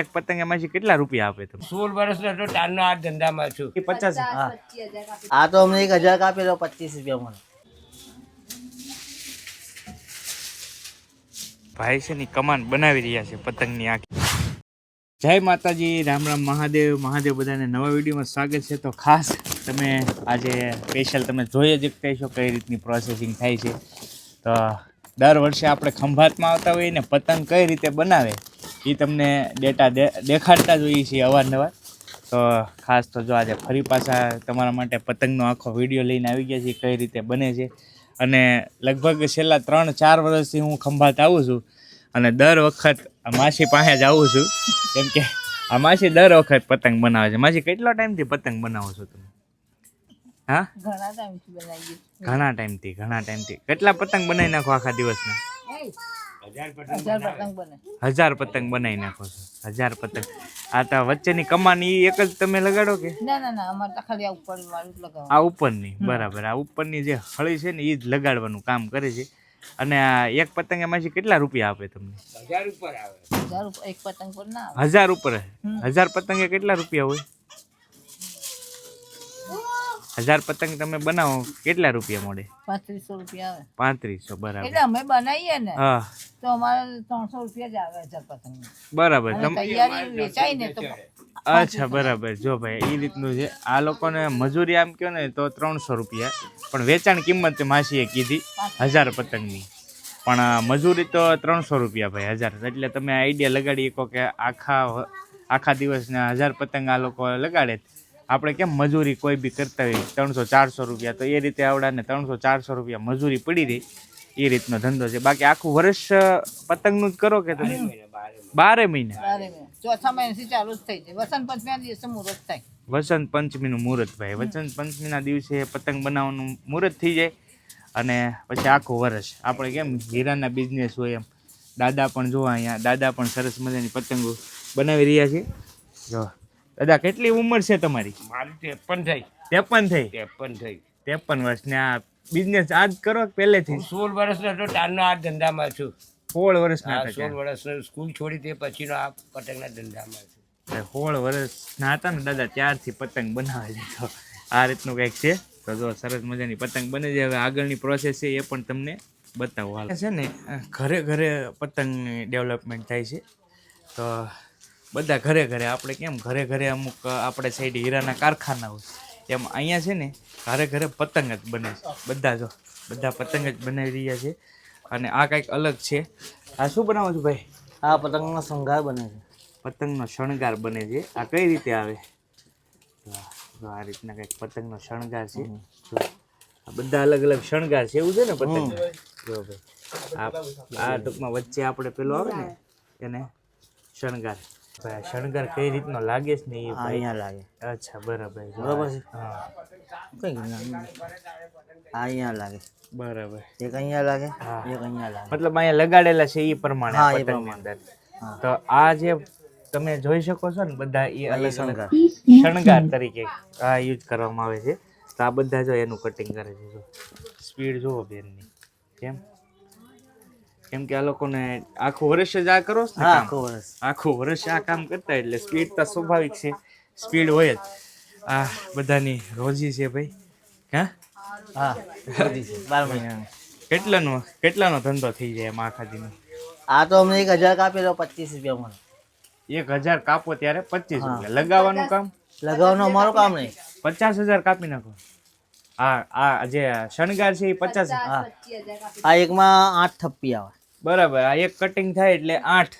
એક પતંગ એમાંથી કેટલા રૂપિયા આપે તમે? 16 વર્ષનો હતો તારનો આ ધંધામાં છું. 50? આ તો અમને 1000 કાપી દો, 25 રૂપિયા મને. ભાઈ છે ને કમાન બનાવી રહ્યા છે પતંગની આખી. જય માતાજી, રામ રામ, મહાદેવ મહાદેવ. બધાને નવા વિડીયોમાં સ્વાગત છે. તો ખાસ તમે આજે સ્પેશિયલ તમે જોઈ જ કહીશો કઈ રીતની પ્રોસેસિંગ થાય છે. તો દર વર્ષે આપણે ખંભાતમાં આવતા હોઈએ ને પતંગ કઈ રીતે બનાવે એ તમને ડેટા દેખાડતા જ હોઈએ છીએ અવારનવાર. તો ખાસ તો જો આજે ફરી પાછા તમારા માટે પતંગનો આખો વિડીયો લઈને આવી ગયા છીએ કઈ રીતે બને છે. અને લગભગ છેલ્લા 3-4 વર્ષથી હું ખંભાત આવું છું અને દર વખત આ માસી પાસે જ આવું છું, કેમ કે આ માસી દર વખત પતંગ બનાવે છે. માસી કેટલો ટાઈમથી પતંગ બનાવો છો તમે? હા, ઘણા ટાઈમથી. કેટલા પતંગ બનાવી નાખો આખા દિવસના? 1000 પતંગ બનાવી નાખો છો. 1000 પતંગ. આ તો વચ્ચેની કમાન એ એક જ તમે લગાડો કે? ના અમારે તો ખાલી આ ઉપર વાળું જ લગાવવાનું. આ ઉપરની, બરાબર. આ ઉપરની જે હળી છે ને એ જ લગાડવાનું કામ કરે છે. અને આ એક પતંગ એમાંથી કેટલા રૂપિયા આપે તમને? 1000 ઉપર આવે. 1000 એક પતંગ પર ના આવે. 1000 ઉપર? 1000 પતંગે કેટલા રૂપિયા હોય? 1000 પતંગ તમે બનાવો કેટલા રૂપિયા મળે? 3500 રૂપિયા આવે. 3500, બરાબર. એટલે અમે બનાવીએ ને હા, તો અમારે 300 રૂપિયા જ આવે 1000 પતંગ. બરાબર. તૈયારી વેચાય ને તો અચ્છા, બરાબર. જો ભાઈ એ રીતનું છે. આ લોકોને મજૂરી આમ કહો ને તો 300 રૂપિયા, પણ વેચાણ કિંમત માસીએ કીધી 1000 પતંગની, પણ મજૂરી તો 300 રૂપિયા ભાઈ 1000. એટલે તમે આઈડિયા લગાડી શકો કે આખા દિવસના 1000 પતંગ આ લોકો લગાડે. આપણે કેમ મજૂરી કોઈ બી કરતા હોય 300-400 રૂપિયા, તો એ રીતે આવડાને 300-400 રૂપિયા મજૂરી પડી રહી. એ રીતનો ધંધો છે. બાકી આખું વર્ષ પતંગનું જ કરો કે તમે? 12 મહિના. ચોથા મહિનાથી ચાલુ જ થઈ જાય. વસંત પંચમીના દિવસે મુહૂર્ત થાય. વસંત પંચમીનું મુહૂર્ત ભાઈ. વસંત પંચમીના દિવસે પતંગ બનાવવાનું મુહૂર્ત થઈ જાય અને પછી આખું વર્ષ આપણે કેમ હીરાના બિઝનેસ હોય એમ. દાદા પણ જોવા અહીંયા, દાદા પણ સરસ મજાની પતંગો બનાવી રહ્યા છે. જો દાદા, કેટલી ઉંમર છે તમારી? મારી 53 થઈ. 53 થઈ? 53 વર્ષ. ને આ બિઝનેસ આજ કરો પહેલેથી? 16 વર્ષનો હતો તારનો આ ધંધામાં છું. 16 વર્ષના હતા? 16 વર્ષનો સ્કૂલ છોડી તે પછીનો આ પતંગના ધંધામાં છું. 16 વર્ષના હતા ને દાદા ત્યારથી પતંગ બનાવે છે. તો આ રીતનું કંઈક છે. તો જો સરસ મજાની પતંગ બને છે. હવે આગળની પ્રોસેસ છે એ પણ તમને બતાવો. હાલ છે ને ઘરે ઘરે પતંગની ડેવલપમેન્ટ થાય છે. તો બધા ઘરે આપણે કેમ ઘરે અમુક આપણે સાઈડ હીરાના કારખાના હોય એમ અહીંયા છે ને ઘરે પતંગ જ બને છે. બધા પતંગ જ બનાવી રહ્યા છે. અને આ કંઈક અલગ છે. આ શું બનાવો છો ભાઈ? આ પતંગનો શણગાર બને છે. પતંગનો શણગાર બને છે. આ કઈ રીતે આવે? જો આ રીતના કંઈક પતંગનો શણગાર છે. જો આ બધા અલગ અલગ શણગાર છે. એવું છે ને પતંગ? જો ભાઈ આ ટૂંકમાં વચ્ચે આપણે પેલો આવે ને એને શણગાર. ભાઈ શણગાર કઈ રીતનો લાગે છે ને એ અહીંયા લાગે. અચ્છા, બરાબર બરાબર છે. હા, કઈ અહીંયા લાગે. બરાબર. એક અહીંયા લાગે, હા. એક અહીંયા લાગે. મતલબ અહીંયા લગાડેલા છે એ પ્રમાણે હા, એ પતંગની પ્રમાણે. અંદર. તો આ જે તમે જોઈ શકો છો ને બધા એ અલગ અલગ શણગાર. શણગાર તરીકે આ યુઝ કરવામાં આવે છે. તો આ બધા જો એનું કટિંગ કરે છે. જો સ્પીડ જુઓ બેનની. કેમ કે આ લોકોને આખું વર્ષ જ આ કરો છો ને કામ? આખું વર્ષ આ કામ કરતા એટલે સ્પીડ તો સ્વાભાવિક છે, સ્પીડ હોય જ. આ બધાની રોજી છે ભાઈ. હા, 12 મહિના. કેટલાનો ધંધો થઈ જાય એમ આખા દિનો? આ તો અમને 1000 કાપી દો, 25 રૂપિયા મળે. 1000 કાપો ત્યારે 25 રૂપિયા. લગાવવાનું કામ? લગાવવાનું અમારું કામ નહીં. 50,000 કાપી નાખો. આ જે શણગાર છે એ 50. હા, આ એકમાં 8 થપ્પી આવે. બરાબર. આ એક કટિંગ થાય એટલે 8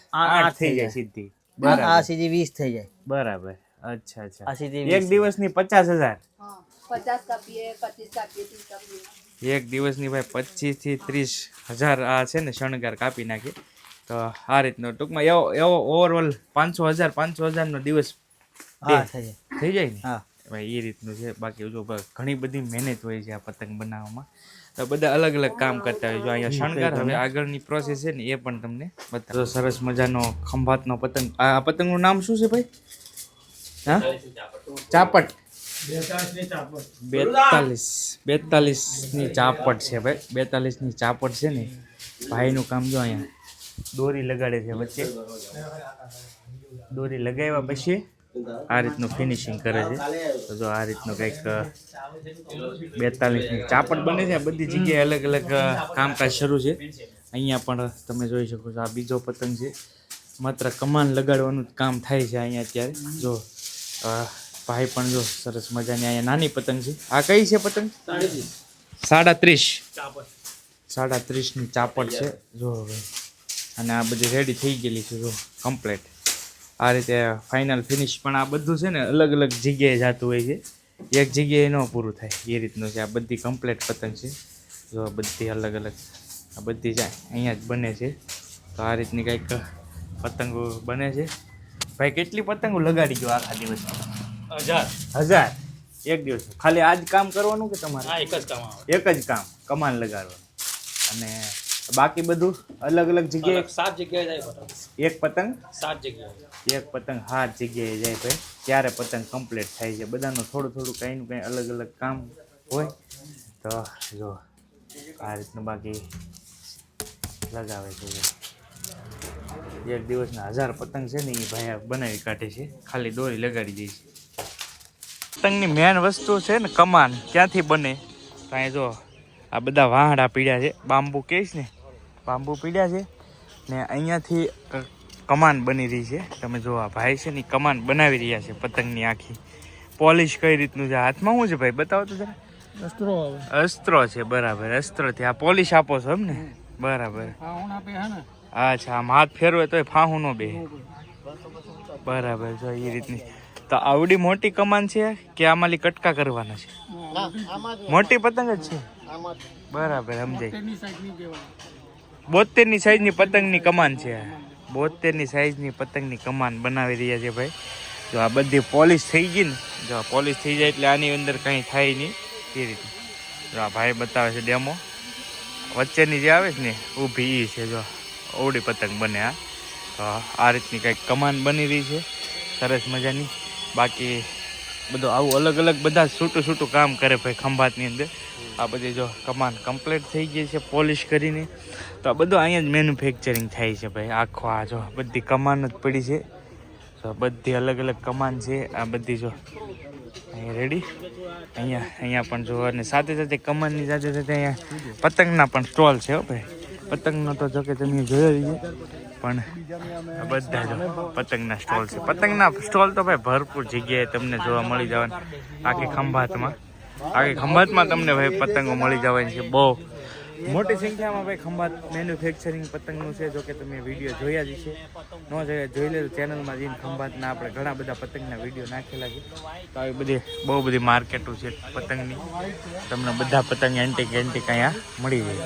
થઈ જાય સીધી. આ સીધી 20 થઈ જાય. બરાબર. અચ્છા. આ સીધી એક દિવસની 50,000? 50 કાપીએ, 25 કાપીએ, 30 કાપીએ. એક દિવસની ભાઈ 25 થી 30,000 આ છે ને શણગાર કાપી નાખે. તો આ રીતનો ટૂંકમાં એવો ઓવરઓલ 500,000 નો દિવસ થઈ જાય ને? હા ભાઈ એ રીતનું છે. બાકી જો ઘણી બધી મહેનત હોય છે આ પતંગ બનાવવામાં. તો બધા અલગ અલગ કામ કરતા હોય. જો અહીંયા શણગાર. હવે આગળની પ્રોસેસ છે ને એ પણ તમને બતાવો. સરસ મજાનો ખંભાતનો પતંગ. આ પતંગનું નામ શું છે ભાઈ? હા, ચાપટ. 42 ની ચાપટ છે ભાઈ. 42 ની ચાપટ છે ને. ભાઈનું કામ જો અહીંયા દોરી લગાડે છે વચ્ચે. દોરી લગાવ્યા પછી આ રીતનું ફિનિશિંગ કરે છે. તો જો આ રીતનું કંઈક 42ની ચાપટ બને છે. આ બધી જગ્યાએ અલગ અલગ કામકાજ શરૂ છે. અહીંયા પણ તમે જોઈ શકો છો આ બીજો પતંગ છે. માત્ર કમાન લગાડવાનું જ કામ થાય છે અહીંયા અત્યારે. જો ભાઈ પણ જો સરસ મજાની અહીંયા નાની પતંગ છે. આ કઈ છે પતંગ? 37.ની ચાપટ છે. જો હવે અને આ બધી રેડી થઈ ગયેલી છે. જો કમ્પ્લીટ આ રીતે ફાઇનલ ફિનિશ. પણ આ બધું છે ને અલગ અલગ જગ્યાએ જતું હોય છે. એક જગ્યાએ ન પૂરું થાય એ રીતનું છે. આ બધી કમ્પ્લીટ પતંગ છે. જો બધી અલગ અલગ આ બધી જાય અહીંયા જ બને છે. તો આ રીતની કંઈક પતંગો બને છે. ભાઈ કેટલી પતંગો લગાડી ગયો આખા દિવસમાં? 1000 એક દિવસ. ખાલી આ જ કામ કરવાનું કે તમારે? એક જ કામ આવે. એક જ કામ કમાન લગાડવાનું. અને બાકી બધું અલગ અલગ જગ્યાએ 7 જગ્યાએ જાય પતંગ. એક પતંગ 7 જગ્યાએ. એક પતંગ 7 જગ્યાએ જાય ભાઈ. ત્યારે પતંગ કમ્પ્લીટ થાય છે. બધાનું થોડું થોડું કંઈનું કંઈ અલગ અલગ કામ હોય. તો જો આ રીતનું બાકી લગાવે છે. એક દિવસના 1000 પતંગ છે ને એ ભાઈ બનાવી કાઢે છે. ખાલી દોરી લગાડી દે છે. પતંગની મેન વસ્તુ છે ને કમાન. ક્યાંથી બને? કાંઈ જો આ બધા વાહડા પીડ્યા છે. બાંબુ કહીશ ને, બાંબુ પીડ્યા છે ને અહીંયાથી કમાન બની રહી છે. તમે જો આ ભાઈ છે ને કમાન બનાવી રહ્યા છે પતંગની આખી. પોલિશ કઈ રીતનું છે? હાથમાં શું છે ભાઈ બતાવો તો જરા. અસ્ત્રો છે. બરાબર, અસ્ત્રથી આ પોલિશ આપો છો એમ ને? બરાબર. અચ્છા, આમ હાથ ફેરવે તોય ફાહું ન બે. બરાબર. જો એ રીતની. તો આવડી મોટી કમાન છે કે આમાંલી કટકા કરવાના છે? મોટી પતંગ જ છે. બરાબર, સમજાય. 72ની સાઈઝની પતંગની કમાન છે. 72ની સાઈઝની પતંગની કમાન બનાવી રહ્યા છે ભાઈ. જો આ બધી પોલિશ થઈ ગઈ ને, જો આ પોલિશ થઈ જાય એટલે આની અંદર કંઈ થાય નહીં એ રીતે. જો આ ભાઈ બતાવે છે ડેમો. વચ્ચેની જે આવે છે ને ઊભી એ છે. જો ઓવડી પતંગ બને. તો આ રીતની કંઈક કમાન બની રહી છે સરસ મજાની. બાકી બધું આવું અલગ અલગ બધા છૂટું કામ કરે ભાઈ ખંભાતની અંદર. આ બધી જો કમાન કમ્પ્લીટ થઈ ગઈ છે પોલિશ કરીને. તો આ બધું અહીંયા જ મેન્યુફેક્ચરિંગ થાય છે ભાઈ. આખો આ જો બધી કમાન જ પડી છે. તો બધી અલગ અલગ કમાન છે આ બધી. જો અહીંયા રેડી. અહીંયા પણ જો. અને સાથે સાથે કમાનની સાથે સાથે અહીંયા પતંગના પણ સ્ટોલ છે હો ભાઈ. પતંગનો તો જો કે તમે જોયો છે પણ આ બધા જો પતંગના સ્ટોલ છે. પતંગના સ્ટોલ તો ભાઈ ભરપૂર જગ્યાએ તમને જોવા મળી જવાના. આખી ખંભાતમાં તમને ભાઈ પતંગો મળી જવાની છે. બહુ મોટી સંખ્યામાં ભાઈ ખંભાત મેન્યુફેક્ચરિંગ પતંગનું છે. જો કે તમે વિડીયો જોયા જ છે. ન જોયા જોઈ લેજો ચેનલમાં જઈને. ખંભાતના આપણે ઘણા બધા પતંગના વિડીયો નાખેલા છે. તો આવી બધી બહુ બધી માર્કેટો છે પતંગની. તમને બધા પતંગ એન્ટિક અહીંયા મળી જાય.